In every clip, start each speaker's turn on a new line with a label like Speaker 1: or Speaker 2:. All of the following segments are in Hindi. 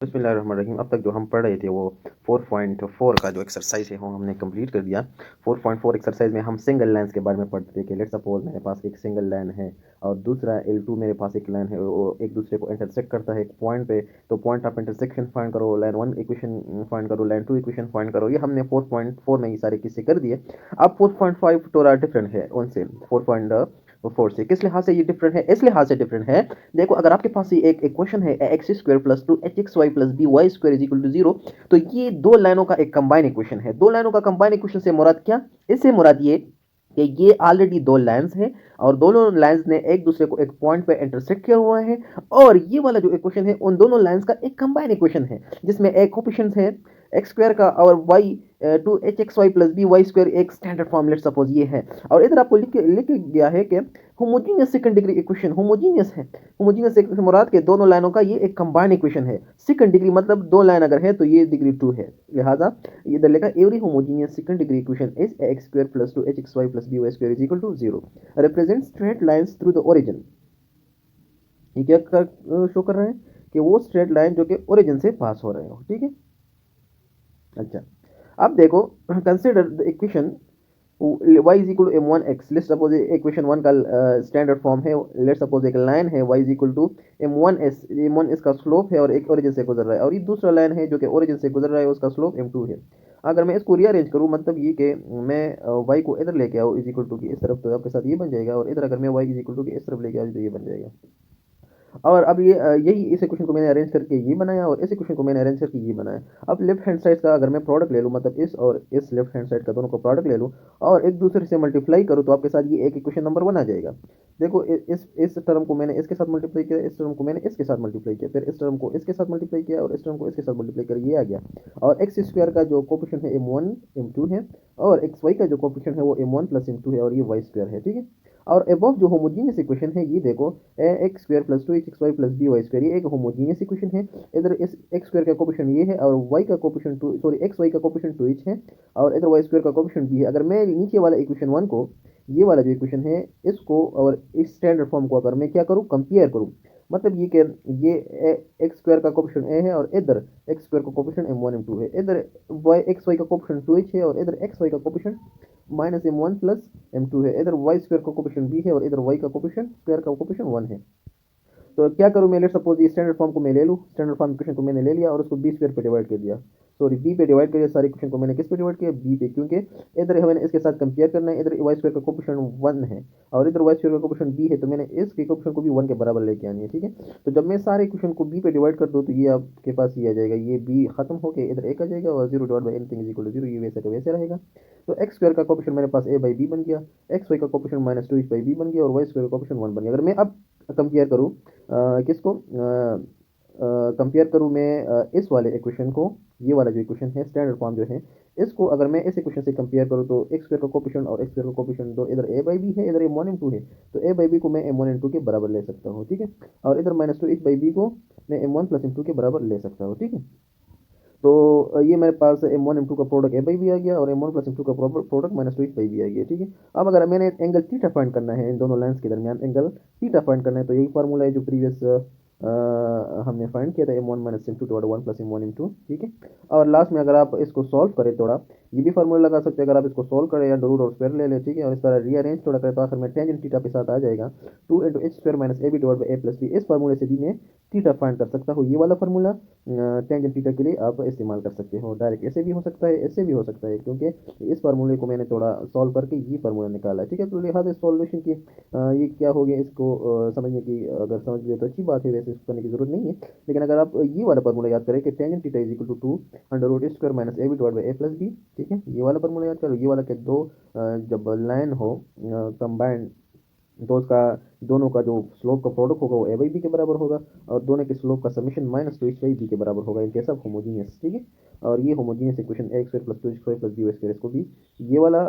Speaker 1: बिस्मिल्लाहिर्रहमानिर्रहीम। अब तक जो हम पढ़ रहे थे वो 4.4 का जो एक्सरसाइज है वो हमने कंप्लीट कर दिया। 4.4 एक्सरसाइज में हम सिंगल लाइन्स के बारे में पढ़ते थे कि लेट्स सपोज मेरे पास एक सिंगल लाइन है और दूसरा L2 मेरे पास एक लाइन है, वो एक दूसरे को इंटरसेक्ट करता है एक पॉइंट पे। तो पॉइंट ऑफ इंटरसेक्शन फाइंड करो, लाइन 1 इक्वेशन फाइंड करो, लाइन 2 इक्वेशन फाइंड करो। ये हमने 4.4 में ये सारे किस्से कर दिए। अब 4.5 थोड़ा डिफरेंट है उनसे 4.4 से। किस लिहाज से ये डिफरेंट है? इस लिहाज से डिफरेंट है, देखो अगर आपके पास एक इक्वेशन है x square plus 2 h x y plus b y square is equal to 0, तो ये दो लाइनों का एक कंबाइन इक्वेशन है। दो लाइनों का कंबाइन इक्वेशन से मुराद क्या? इससे मुराद ये कि ये ऑलरेडी दो लाइंस हैं और दोनों लाइंस ने एक दूसरे को एक पॉइंट पे इंटरसेक्ट किया हुआ है, और ये वाला जो इक्वेशन है उन दोनों लाइंस का एक कंबाइन इक्वेशन है जिसमें एक कोफिशिएंट है एक्स स्क्वायर का और y 2hxy plus b y square एक स्टैंडर्ड फॉर्म लेट सपोज ये है। और इधर आपको लिख गया है कि homogeneous second degree equation homogeneous है। होमोजीनियस से मुराद के दोनों लाइनों का ये एक कंबाइंड इक्वेशन है। सेकंड डिग्री मतलब दो लाइन अगर है तो ये डिग्री 2 है, लिहाजा ये इधर लिखा every homogeneous second degree equation is x square plus 2hxy plus b y square is equal to 0 represent straight lines through the origin. ये क्या शो कर रहे हैं कि वो स्ट्रेट लाइन जो कि ओरिजिन से पास हो रहे हो, ठीक है। अच्छा, अब देखो consider the equation y is equal to m1x। Let's suppose equation 1 का स्टैंडर्ड फॉर्म है। लेट्स सपोज एक लाइन है y is equal to m1s का स्लोप है और एक ओरिजिन से गुजर रहा है, और ये दूसरा लाइन है जो कि ओरिजिन से गुजर रहा है, उसका स्लोप m2 है। अगर मैं इसको रीअरेंज करूँ, मतलब ये कि मैं y को इधर लेके आऊँ इज इक्वल टू की इस तरफ, तो आपके साथ ये बन जाएगा, और इधर अगर मैं y इज इक्वल टू की इस तरफ लेके आऊँ तो ये बन जाएगा। और अब ये यही इस इक्वेशन को मैंने अरेंज करके ये बनाया और इस इक्वेशन को मैंने अरेंज करके ये बनाया। अब लेफ्ट हैंड साइड का अगर मैं प्रोडक्ट ले लूँ, मतलब इस और इस लेफ्ट हैंड साइड का दोनों को प्रोडक्ट ले लूँ और एक दूसरे से मल्टीप्लाई करूँ, तो आपके साथ ये एक इक्वेशन नंबर 1 आ जाएगा। देखो इस टर्म को मैंने इसके साथ मल्टीप्लाई किया, इस टर्म को मैंने इसके साथ मल्टीप्लाई किया, फिर इस टर्म को इसके साथ मल्टीप्लाई किया और इस टर्म को इसके साथ मल्टीप्लाई कर ये आ गया। और एक्स स्क्वायर का जो कोफिशिएंट है m1 m2 है, और एक्स वाई का जो कोफिशिएंट है वो m1 प्लस m2 है, और ये वाई स्क्वायर है, ठीक है। और अबव जो होमोजीनियस इक्वेशन है ये देखो x square plus 2hxy plus b y square, ये एक होमोजीनियस इक्वेशन है। इधर इस एक्स स्क्वायर का कोफिशिएंट ये है और वाई का coefficient two sorry x y का कोफिशिएंट 2h है, और इधर वाई स्क्वायर का कोफिशिएंट भी है। अगर मैं नीचे वाला इक्वेशन 1 को, ये वाला जो इक्वेशन है इसको और इस स्टैंडर्ड फॉर्म को अगर मैं क्या करूँ, कंपेयर करूँ, मतलब ये कि ये एक्स स्क्वायर का कोफिशिएंट ए है और इधर एक्स स्क्वायर का कोफिशिएंट m1 m2 है, इधर वाई एक्स वाई का कोफिशिएंट 2h है और इधर एक्स वाई का coefficient minus m1 plus m2 है, इधर वाई स्क्वायर का कोफिशिएंट b है और इधर वाई का कोफिशिएंट स्क्वायर का कोफिशिएंट 1 है। तो क्या करूँ मैं, लेट सपोज ये स्टैंडर्ड फॉर्म को मैं ले लूँ, स्टैंडर्ड फॉर्म इक्वेशन को मैंने ले लिया और उसको बी स्क्वायर पे डिवाइड कर दिया, सॉरी बी पे डिवाइड किया। सारे इक्वेशन को मैंने किस पे डिवाइड किया, बी पे, क्योंकि इधर हमें इसके साथ कंपेयर करना है। इधर वाई स्क्वायर का कोफिशिएंट 1 है और इधर वाई स्क्वायर का कोफिशिएंट बी है, तो मैंने इसके कोफिशिएंट को भी 1 के बराबर लेके आनी है, ठीक है। तो जब मैं सारे इक्वेशन को बी पे डिवाइड कर दूँ तो ये आपके पास ये आ जाएगा, ये बी खत्म होकर इधर एक आ जाएगा और 0 divide by anything is equal to 0, ये वैसे का वैसे रहेगा। तो एक्स स्क्वायर का कोफिशिएंट मेरे पास a बाई बी बन गया, एक्स वाई का coefficient minus 2h by b बन गया और वाई स्क्वायर का कोफिशिएंट 1 बन गया। अगर मैं अब कंपेयर करूँ किसको कंपेयर करूँ मैं इस वाले इक्वेशन को, ये वाला जो इक्वेशन है स्टैंडर्ड फॉर्म जो है, इसको अगर मैं इस इक्वेशन से कंपेयर करूँ तो एक्स स्क्वायर का कोफिशिएंट और एक्स स्क्वायर का कोफिशिएंट दो, इधर a बाई बी है, इधर m1 m2 है, तो a बाई बी को मैं m1 m2 के बराबर ले सकता हूँ, ठीक है। और इधर माइनस 2h बाई बी को मैं m1 प्लस m2 के बराबर ले सकता हूँ, ठीक है। तो ये मेरे पास m1 m2 का प्रोडक्ट a बाई बी आ गया और m1 प्लस m2 का product minus 2h by b आ गया, ठीक है। अब अगर मैंने एंगल थीटा फाइंड करना है इन दोनों लाइंस के दरमियान, एंगल थीटा फाइंड करना है, तो यही फार्मूला है जो प्रीवियस हमने फाइंड किया था, m1 minus m2 divide 1 plus m1 m2, ठीक है। और लास्ट में अगर आप इसको सॉल्व करें थोड़ा, ये भी फार्मूला लगा सकते हैं, अगर आप इसको सॉल्व करें या रूट और स्क्वायर ले लें, ठीक है, और इस तरह रीअरेंज थोड़ा करें तो आखिर में टेंजेंट थीटा के साथ आ जाएगा 2 into h square minus a b divide by a plus b. इस फार्मूले से भी मैं थीटा फाइंड कर सकता हूँ। ये वाला फार्मूला टेंजेंट थीटा के लिए आप इस्तेमाल कर सकते हो। डायरेक्ट ऐसे भी हो सकता है, ऐसे भी हो सकता है, क्योंकि इस फार्मूले को मैंने थोड़ा सॉल्व करके ये फार्मूला निकाला है, ठीक है। तो लिहाजा इस सॉल्यूशन की ये क्या हो गया, इसको समझने की अगर समझ लिया तो अच्छी बात है, वैसे इसको करने की जरूरत नहीं है। लेकिन अगर आप ये वाला फार्मूला याद करें कि tangent theta is equal to 2 under root a square minus a b divide by a plus b, ठीक है, ये वाला फार्मूला याद करो। ये वाला के दो जब लाइन हो कंबाइंड, तो उसका दोनों का जो स्लोप का प्रोडक्ट होगा वो ए बाई बी के बराबर होगा, और दोनों के स्लोप का summation minus 2h by b के बराबर होगा, इनके सब होमोजीनियस, ठीक है। और ये homogeneous equation a square plus 2h square plus b y square, इसको भी ये वाला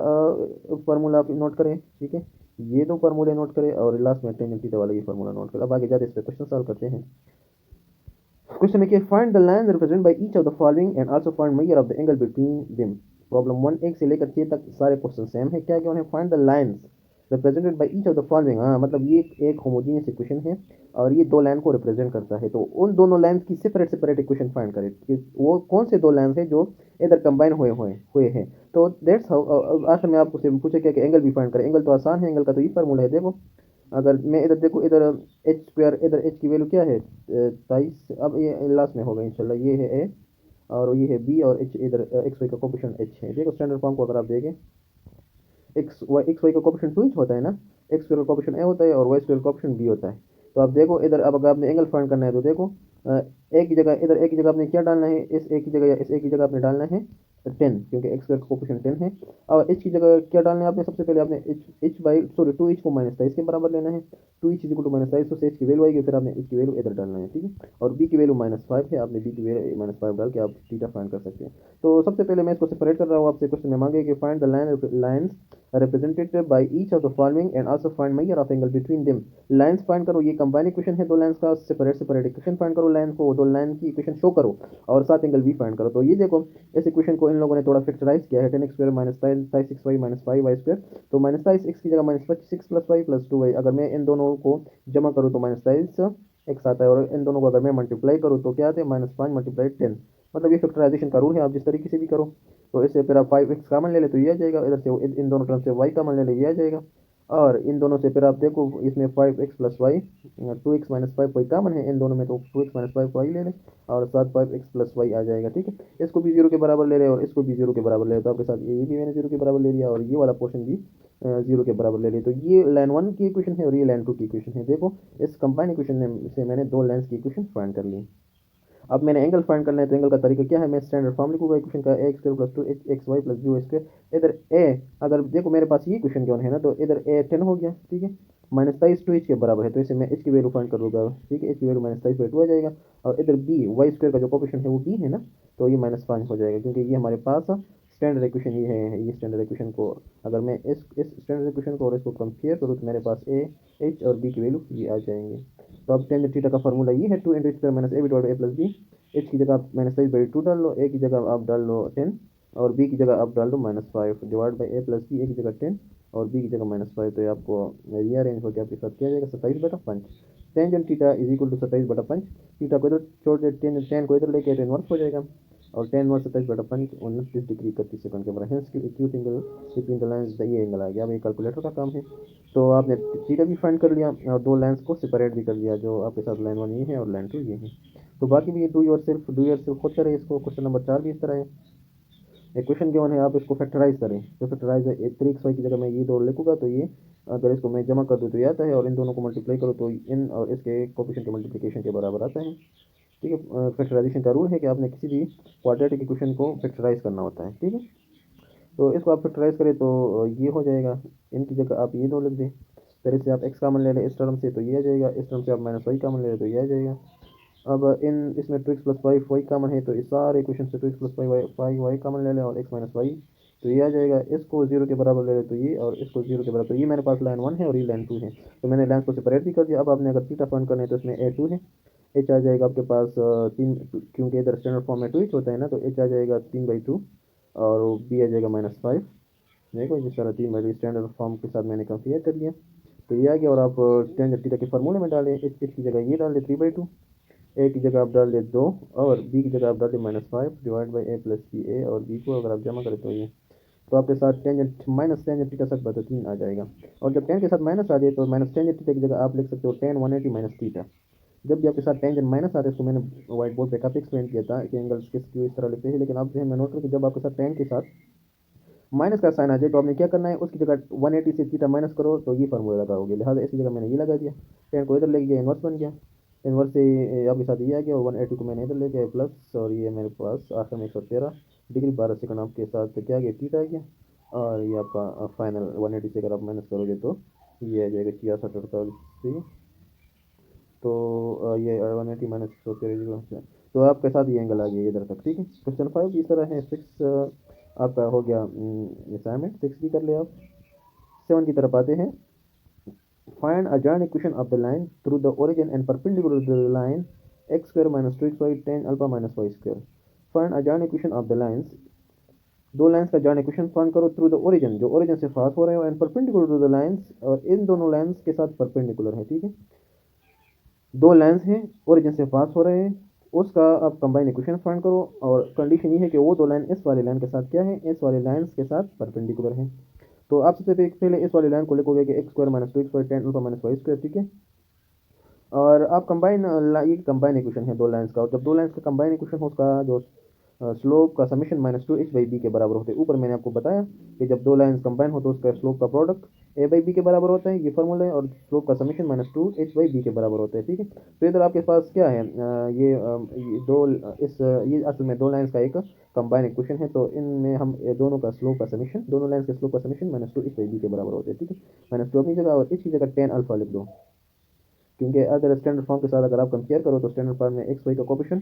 Speaker 1: फार्मूला आप नोट करें, ठीक है। ये दो फार्मूले नोट करें और लास्ट में टेंजेंट थीटा वाला ये फार्मूला नोट करें। अब आगे जाते इस पर क्वेश्चन सॉल्व करते हैं। क्वेश्चन है कि find the line represented by each of the following and also find measure of the angle between them. Problem 1 1 से लेकर 6 तक सारे क्वेश्चन सेम है। क्या क्या उन्हें find the lines represented by each of the following. हाँ मतलब ये एक होमोजीनियस इक्वेशन है और ये दो लाइन को रिप्रेजेंट करता है, तो उन दोनों लाइन की सेपरेट सेपरेट इक्वेशन फाइंड करें कि वो कौन से दो लाइन है जो इधर कंबाइन हुए हैं। तो दैट्स हाउ आखिर में आपको से पूछा क्या कि एंगल भी फाइंड करें। एंगल तो आसान है, एंगल का तो ये फार्मूला है। देखो अगर मैं इधर देखो, इधर एच स्क्वायर, इधर एच की वैल्यू क्या है 23, अब ये लास्ट में होगा इंशाल्लाह, ये है ए और ये है बी और एच, इधर एक्स वाई का कोफिशिएंट एच है। देखो स्टैंडर्ड फॉर्म को अगर आप देखें, एक्स वाई का कोफिशिएंट टू होता है ना, एक्स स्क्वायर का कोफिशिएंट ए होता है और वाई स्क्वायर का कोफिशिएंट बी होता है। तो आप देखो इधर, अब अगर आपने एंगल फाइंड करना है तो देखो एक ही जगह, इधर एक ही जगह आपने क्या डालना है, इस एक ही जगह या इस एक ही जगह आपने डालना है 10, क्योंकि एक्स स्क्वायर का कोफिशिएंट 10 है। और एच की जगह क्या डालना है आपने, सबसे पहले आपने h by sorry two h को माइनस 23 के बराबर लेना है। Two h equal to minus 23, तो एच की वैल्यू आएगी, फिर आपने एच की वैल्यू इधर डालना है, ठीक है। और बी की वैल्यू -5 है, आपने बी की वैल्यू -5 डाल के आप थीटा फाइंड कर सकते हैं। तो सबसे पहले मैं इसको सेपरेट कर रहा हूँ आपसे। क्वेश्चन में मांगे कि find the lines represented by each of the following and also find measure of angle between them। Lines find करो, ये कंबाइन इक्वेशन है दो लाइंस का, सेपरेट सेपरेट इक्वेशन फाइंड करो, लाइन को दो लाइन की इक्वेशन शो करो और साथ एंगल भी फाइंड करो। तो ये देखो इस इक्वेशन को इन लोगों ने थोड़ा फैक्टराइज किया है, 10x square minus 6y minus 5y square. तो माइनस 6x की जगह -6 प्लस y प्लस 2y, अगर मैं इन दोनों को जमा करूँ तो -6x आता है, और इन दोनों को अगर मैं मल्टीप्लाई करूँ तो क्या आते हैं, -5 मल्टीप्लाई 10। मतलब ये फैक्टराइजेशन का रूल है, आप जिस तरीके से भी करो। तो इससे फिर आप 5x कॉमन ले ले तो ये आ जाएगा, इधर से इन दोनों टर्म से y कॉमन ले ले ये आ जाएगा, और इन दोनों से फिर आप देखो इसमें 5x plus Y, 2x minus 5 कोई कॉमन है इन दोनों में, तो 2x माइनस 5 वाई ले लें और साथ 5x प्लस वाई आ जाएगा, ठीक है। इसको भी जीरो के बराबर ले रहे और इसको भी जीरो के बराबर ले रहे, तो आपके साथ ये भी मैंने जीरो के बराबर ले लिया और ये वाला पोर्शन भी जीरो के बराबर ले लिया। तो ये लाइन 1 की इक्वेशन है और ये लाइन 2 की इक्वेशन है। देखो इस कंबाइन इक्वेशन से मैंने दो लाइन्स की इक्वेशन फाइंड कर ली। अब मैंने एंगल फाइंड करना है, तो एंगल का तरीका क्या है, मैं स्टैंडर्ड फॉर्म लिखूंगा इक्वेशन का, a square plus 2 x y plus b y square. इधर ए, अगर देखो मेरे पास ये इक्वेशन क्यों है ना, तो इधर ए 10 हो गया, ठीक है, -23 टू एच के बराबर है, तो इसे मैं एच की वैल्यू फाइंड कर दूंगा, ठीक है, एच की वैल्यू -23/2 आ जाएगा। और इधर बी वाई स्क्वायर का जो कोफिशिएंट है वो बी है ना, तो ये -5 हो जाएगा, क्योंकि ये हमारे पास स्टैंडर्ड इक्वेशन ये है। ये स्टैंडर्ड इक्वेशन को अगर मैं इस स्टैंडर्ड इक्वेशन को और इसको कंपेयर करूँ तो मेरे पास ए, एच और बी की वैल्यू ये आ जाएंगे। तो अब टेन थीटा का फॉर्मूला ये है, 2 × स्क्वायर माइनस ए डिवाइड ए प्लस बी। एच की जगह आप -23/2 डाल लो, ए की जगह आप डाल लो 10 और बी की जगह आप डाल दो -5 divide by a plus b, a की जगह 10 और बी की जगह -5, तो ये आपको रीअरेंज होकर आपके साथ क्या जाएगा 27/5। Tangent theta is equal to 27/5। Theta को इधर छोड़ दे, टेन को इधर लेके टेन वर्स हो जाएगा और 10 वर्स 27/5 29 डिग्री 31 सेकंड के बराबर। Hence acute angle between the lines, ये एंगल आ गया। अब ये कैलकुलेटर का काम है। तो आपने थीटा भी फाइंड कर लिया और दो लाइन्स को सेपरेट भी कर लिया, जो आपके साथ लाइन 1 ये है और लाइन 2 ये है। तो बाकी भी डू योर सेल्फ खुद करें इसको। क्वेश्चन नंबर 4 भी इस तरह है। एक क्वेश्चन गिवन है, आप इसको फैक्टराइज करें। तो फैक्टराइज 3x की जगह मैं ये दो लिखूंगा, तो ये अगर इसको मैं जमा कर दूँ तो ये आता है, और इन दोनों को मल्टीप्लाई करो तो इन और इसके कोफिशिएंट के मल्टीप्लिकेशन के बराबर आता है, ठीक है। फैक्टराइजेशन का रूल है कि आपने किसी भी क्वाड्रेटिक इक्वेशन को फैक्टराइज करना होता है, ठीक है। तो इसको आप फैक्टराइज करें तो ये हो जाएगा, इनकी जगह आप ये दो लिख दें, फिर इससे आप एक्स कामन ले लें इस टर्म से तो ये आ जाएगा, इस टर्म से आप -y कामन ले लें तो ये आ जाएगा। अब इन इसमें 2x प्लस 5 वाई कामन है, तो इस सारे इक्वेशन से 2x प्लस 5 वाई कामन ले लें और x माइनस वाई, तो ये आ जाएगा। इसको जीरो के बराबर ले लें तो ये, और इसको जीरो के बराबर, तो ये मेरे पास लाइन 1 है और ये लाइन 2 है, तो मैंने लाइन को सेपरेट भी कर दिया। अब आपने अगर थीटा फाइंड करना है तो इसमें a2 है, एच आ जाएगा आपके पास 3, क्योंकि इधर स्टैंडर्ड फॉर्म में 2h होता है ना, तो एच आ जाएगा 3/2 और बी आ जाएगा -5। देखो जिस तरह 3/2 स्टैंडर्ड फॉर्म के साथ मैंने कंपेयर कर लिया, तो ये आ गया। और आप टेंजेंट थीटा के फार्मूले में डालें, एच की जगह ये डाल दें 3/2, ए की जगह आप डाल दें 2 और बी की जगह आप डाल दें -5 divide by a plus b. A और बी को अगर आप जमा करें तो ये, तो आपके साथ टेंजेंट माइनस टेंजेंट थीटा सब तो 3 आ जाएगा। और जब टेन के साथ माइनस आ जाए तो माइनस टेंजेंट थीटा की जगह आप लिख सकते हो tan 180 माइनस थीटा। जब भी आपके साथ टेंजेंट माइनस आता है, इसको मैंने व्हाइट बोर्ड पे काफी एक्सप्लेन किया था कि एंगल्स किस क्यों इस तरह लिखते हैं, लेकिन आप ध्यान में नोट करें कि जब आपके साथ टेन के साथ माइनस का साइन आ जाए तो आपने क्या करना है, उसकी जगह 180 से थीटा माइनस करो तो ये फार्मूला लगाओगे, लिहाजा इसकी जगह मैंने ये लगा दिया, टेन को इधर ले गया इनवर्स बन गया, इनवर्स से आपके साथ ये आ गया और 180 को मैंने इधर ले गया प्लस, और ये मेरे पास आखिर में 113 डिग्री 12 सेकंड आपके साथ क्या आ गया थीटा आ गया, और ये आपका फाइनल 180 से अगर आप माइनस करोगे तो ये आ जाएगा 66 तो ये 180 माइनस 113, तो आपके साथ ये एंगल आ गया इधर तक, ठीक है। क्वेश्चन 5 इस तरह है। 6 आपका हो गया असाइनमेंट, 6 भी कर ले आप। 7 की तरफ आते हैं। Find a joint equation of the line through the origin and perpendicular to the line x² - 2xy tan alpha - y²। Find a joint equation of the lines दो लाइंस का जॉइंट इक्वेशन फाइंड करो थ्रू द ओरिजिन, जो ओरिजिन से पास हो रहे हो, and perpendicular to the lines, और इन दोनों लाइंस के साथ परपेंडिकुलर है। ठीक है, दो लाइंस हैं ओरिजिन से पास हो रहे हैं, उसका आप कंबाइन इक्वेशन फाइंड करो, और कंडीशन ये है कि वो दो लाइन इस वाली लाइन के साथ क्या है, इस वाली लाइंस के साथ परपेंडिकुलर है। तो आप सबसे पहले इस वाली लाइन को लिखोगे कि x square minus two x square tan alpha minus y square. ठीक है, और आप कंबाइन, ये कंबाइन इक्वेशन है दो लाइंस का, और जब दो लाइंस का कंबाइन इक्वेशन हो उसका जो स्लोप का summation minus two h by b के बराबर होते हैं। ऊपर मैंने आपको बताया कि जब दो लाइंस कंबाइन हो तो उसका स्लोप का प्रोडक्ट ए बाई बी के बराबर होता है, ये फॉर्मूला है, और स्लोप का summation minus two h by b के बराबर होता है। ठीक है, तो इधर आपके पास क्या है, ये दो ये असल में दो लाइंस का एक कंबाइन इक्वेशन है, तो इनमें हम दोनों का स्लोप का समीशन, दोनों लाइंस के स्लोप का summation minus two h by b के बराबर होते हैं। ठीक है, माइनस टू अपनी जगह और इसकी जगह टेन अल्फा लिख दो, क्योंकि अगर स्टैंडर्ड फॉर्म के साथ अगर आप कंपेयर करो तो स्टैंडर्ड फॉर्म में एक्स वाई का कोफिशिएंट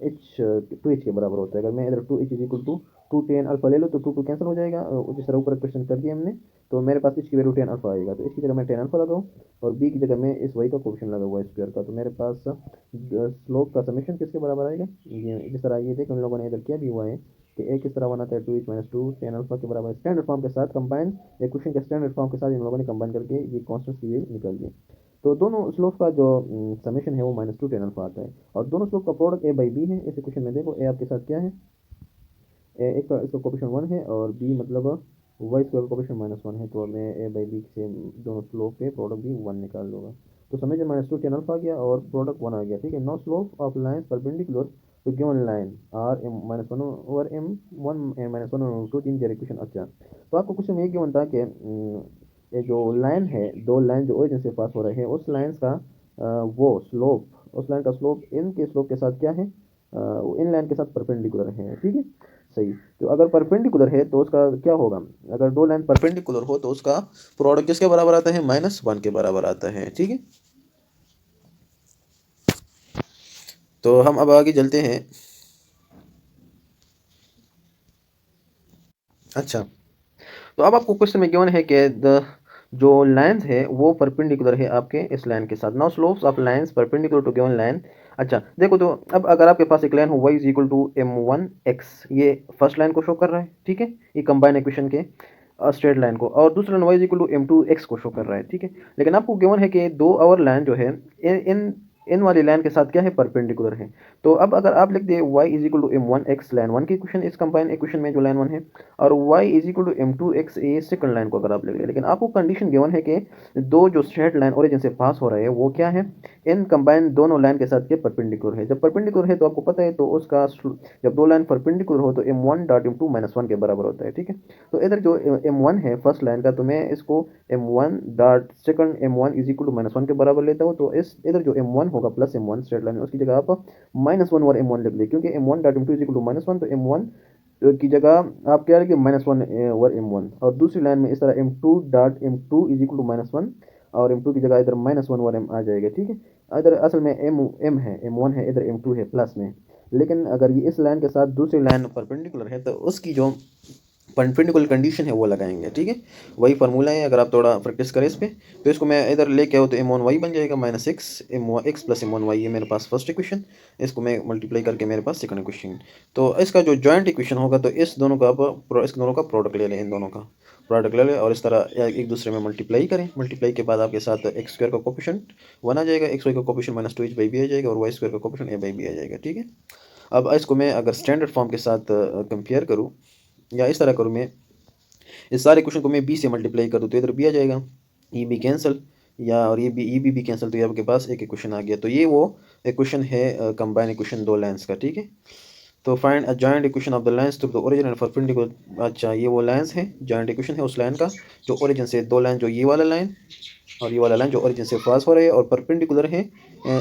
Speaker 1: एच टू एच के बराबर होता है। अगर मैं इधर two h is equal to two tan alpha ले लो तो टू टू कैंसिल हो जाएगा, जिस तरह ऊपर क्वेश्चन कर दिया हमने, तो मेरे पास इसकी वैल्यू टेन अल्फा आएगा, तो इसकी जगह मैं टेन अल्फा लगाऊँ और बी की जगह मैं इस वाई का कोफिशिएंट लगा हुआ है स्क्वायर का, तो मेरे पास स्लोप का समीशन किसके बराबर आएगा, ये जिस तरह ये देख हम लोगों ने इधर किया भी हुआ है कि एक किस तरह बनाता है two h minus two tan alpha के बराबर, स्टैंडर्ड फॉर्म के साथ कंबाइन इक्वेशन के स्टैंडर्ड फॉर्म के साथ इन लोगों ने कंबाइन करके ये कॉन्स्टेंट की वैल्यू निकाल दी। तो दोनों स्लोप का जो समेशन है वो माइनस टू टेन अल्फा आता है, और दोनों स्लोप का प्रोडक्ट ए बाई बी है। इस इक्वेशन में देखो ए आपके साथ क्या है, एक का इसका कोफिशिएंट वन है और बी मतलब वाई स्क्वायर का कोफिशिएंट माइनस वन है, तो मैं ए बाई बी से दोनों स्लोप के प्रोडक्ट भी वन निकाल लूँगा, तो summation minus two tan alpha आ गया और प्रोडक्ट वन आ गया। ठीक है, no slope of lines perpendicular to given line are m minus one over m one m minus one over two, तीन दिया इक्वेशन। अच्छा, तो आपको क्वेश्चन में ये गिवन था कि ये जो लाइन है, दो लाइन जो ओरिजिन से पास हो रहे हैं, उस लाइन का वो स्लोप, उस लाइन का स्लोप इन के स्लोप के साथ क्या है, वो इन लाइन के साथ परपेंडिकुलर है। ठीक है, सही, तो अगर परपेंडिकुलर है तो उसका क्या होगा, अगर दो लाइन परपेंडिकुलर हो तो उसका प्रोडक्ट किसके बराबर आता है, माइनस वन के बराबर आता है। ठीक है, तो हम अब आगे चलते हैं। अच्छा, तो अब आपको क्वेश्चन में गिवन है कि जो लाइंस है वो परपेंडिकुलर है आपके इस लाइन के साथ। Now slopes of lines perpendicular to given line. अच्छा देखो, तो अब अगर आपके पास एक लाइन हो y is equal to m one x, ये फर्स्ट लाइन को शो कर रहा है। ठीक है, ये कंबाइन इक्वेशन के स्ट्रेट लाइन को, और दूसरा line y is equal to m two x को शो कर रहा है। ठीक है, लेकिन आपको गिवन है कि दो और लाइन जो है इन वाली लाइन के साथ क्या है, परपेंडिकुलर है। तो अब अगर आप लिख दे y is equal to m one x line one की इक्वेशन, इस कंबाइन इक्वेशन में जो लाइन वन है, और y is equal to m two x a second line को अगर आप लिख ले, लेकिन आपको कंडीशन गिवन है कि दो जो स्ट्रेट लाइन ओरिजिन से पास हो रहे हैं वो क्या है, इन कंबाइन दोनों लाइन के साथ के परपेंडिकुलर है। जब परपेंडिकुलर है तो आपको पता है, तो उसका जब दो लाइन परपेंडिकुलर हो तो m one dot m two minus one के बराबर होता है। ठीक है, तो इधर जो एम वन है फर्स्ट लाइन का, तो मैं इसको m one dot second m one is equal to minus one के बराबर लेता हूँ, तो इस इधर जो एम वन होगा plus m one straight line में, उसकी जगह आप माइनस वन और एम वन लिख ले, क्योंकि m one dot m two is equal to minus one, तो एम वन की जगह आप क्या लिखिए minus one over m one, और दूसरी लाइन में इस तरह m two dot m two is equal to minus one, और एम टू की जगह इधर माइनस वन ओवर एम आ जाएगा। ठीक है, इधर असल में एम है, एम वन है, इधर एम टू है प्लस में, लेकिन अगर ये इस लाइन के साथ दूसरी लाइन परपेंडिकुलर है तो उसकी जो परपेंडिकुलर कंडीशन है वो लगाएंगे। ठीक है, वही फार्मूला है, अगर आप थोड़ा प्रैक्टिस करें इस पर, तो इसको मैं इधर लेके आओ तो एम वन वाई बन जाएगा minus x m x plus m one y, ये मेरे पास फर्स्ट इक्वेशन, इसको मैं मल्टीप्लाई करके मेरे पास सेकंड इक्वेशन। तो इसका जो जॉइंट इक्वेशन होगा, तो इस दोनों का इस दोनों का प्रोडक्ट ले लें, इन दोनों का प्रोडक्ट ले लें, और इस तरह एक दूसरे में मल्टीप्लाई करें। मल्टीप्लाई के बाद आपके साथ एक्स स्क्वायर का कोफिशिएंट वन आ जाएगा, एक्स वाई का coefficient minus two h by b आ जाएगा, और वाई स्क्वायर का कोफिशिएंट ए बाई बी आ जाएगा। ठीक है, अब इसको मैं अगर स्टैंडर्ड फॉर्म के साथ कंपेयर करूँ, या इस तरह करूँ, मैं इस सारे क्वेश्चन को मैं बी से मल्टीप्लाई कर दूँ तो इधर बी आ जाएगा, ई बी कैंसिल, या और ये बी ई बी कैंसिल, तो ये आपके पास एक इक्वेशन आ गया। तो ये वो इक्वेशन है कंबाइन इक्वेशन दो लाइंस का। ठीक है, तो find a joint equation of the lines through the origin and perpendicular. अच्छा, ये वो लाइंस है, जॉइंट इक्वेशन है उस लाइन का जो ओरिजिन से, दो लाइन जो ये वाला लाइन और ये वाला लाइन जो ओरिजिन से पास हो रहे हैं और परपेंडिकुलर है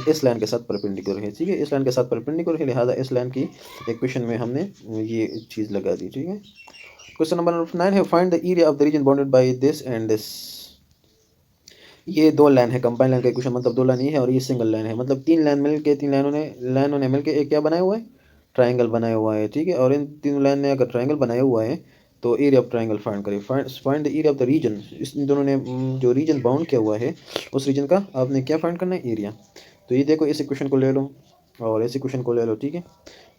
Speaker 1: इस लाइन के साथ परपेंडिकुलर है। ठीक है, इस लाइन के साथ परपेंडिकुलर है, लिहाजा इस लाइन की इक्वेशन में हमने ये चीज़ लगा दी। ठीक है, क्वेश्चन नंबर 9 है, find the area of the reason bounded by this and this. ये दो लाइन है, कंबाइन लाइन का इक्वेशन, मतलब दो लाइन ये है और ये सिंगल लाइन है, मतलब तीन लाइन मिल के, तीन लाइनों ने मिल के एक क्या बनाया हुआ है, ट्राइंगल बनाया हुआ है। ठीक है, और इन तीनों लाइन ने अगर ट्राइंगल बनाया हुआ है तो एरिया ऑफ ट्राइंगल फाइंड करें। Find the area of the region, इस दोनों ने जो रीजन बाउंड किया हुआ है उस रीजन का आपने क्या फाइंड करना है, एरिया। तो ये देखो, इस इक्वेशन को ले लो और इस इक्वेशन को ले लो। ठीक है,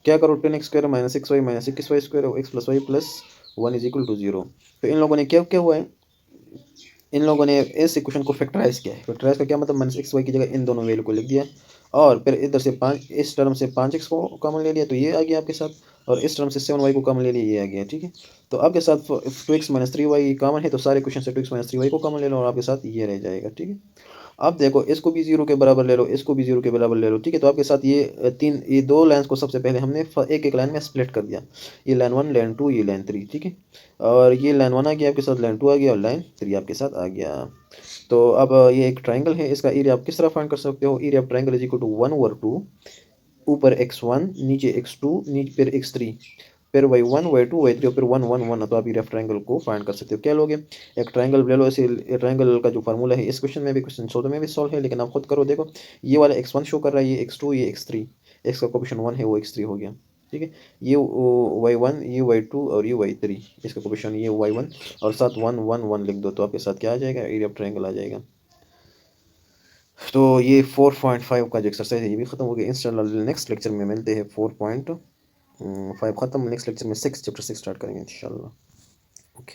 Speaker 1: क्या करो, 10x² minus x y minus 21y² x plus y plus 1 is equal to 0। तो इन लोगों ने क्या क्या हुआ है, इन लोगों ने इस इक्वेशन को फैक्टराइज किया है। फैक्टराइज का क्या मतलब, माइनस एक्स वाई की जगह इन दोनों वैल्यू को लिख दिया और फिर इधर से 5, इस टर्म से 5x को कॉमन ले लिया तो ये आ गया आपके साथ, और इस टर्म से 7y को कॉमन ले लिया, ये आ गया। ठीक है, तो आपके साथ 2x माइनस 3y कॉमन है तो सारे क्वेश्चन से 2x माइनस 3y को कॉमन ले लो और आपके साथ ये रह जाएगा। ठीक है, अब देखो इसको भी 0 के बराबर ले लो, इसको भी 0 के बराबर ले लो। ठीक है, तो आपके साथ ये दो लाइन्स को सबसे पहले हमने एक एक लाइन में स्प्लिट कर दिया, ये लाइन 1 लाइन 2 ये लाइन 3। ठीक है, और ये लाइन 1 आ गया आपके साथ, लाइन 2 आ गया और लाइन 3 आपके साथ आ गया। तो अब ये एक ट्राइंगल है, इसका एरिया आप किस तरह फाइंड कर सकते हो, area of triangle is equal to 1/2, ऊपर x1 नीचे x2 नीचे फिर x3 फिर y1 y2 y3 और फिर 1 1 1। तो आप एरिया ऑफ ट्राइंगल को फाइंड कर सकते हो। क्या लोगे, एक ट्राइंगल ले लो, इसे ट्राइंगल का जो फार्मूला है इस क्वेश्चन में भी, क्वेश्चन 14 में भी सॉल्व है, लेकिन आप खुद करो। देखो ये वाला x1 शो कर रहा है, ये x2 ये x3, x का कोफिशिएंट 1 है वो x3 हो गया। ठीक है, ये y1 ये y2 और ये y3, इसका कोफिशिएंट ये y1 और साथ 1 1 1 लिख दो तो आपके साथ क्या आ जाएगा, एरिया ऑफ ट्राइंगल आ जाएगा। तो ये 4.5 का जो एक्सरसाइज है ये भी खत्म हो गया। इंशाल्लाह नेक्स्ट लेक्चर में मिलते हैं। 4.5 ख़त्म, नेक्स्ट लेक्चर में 6 चैप्टर 6 स्टार्ट करेंगे इंशाल्लाह। ओके।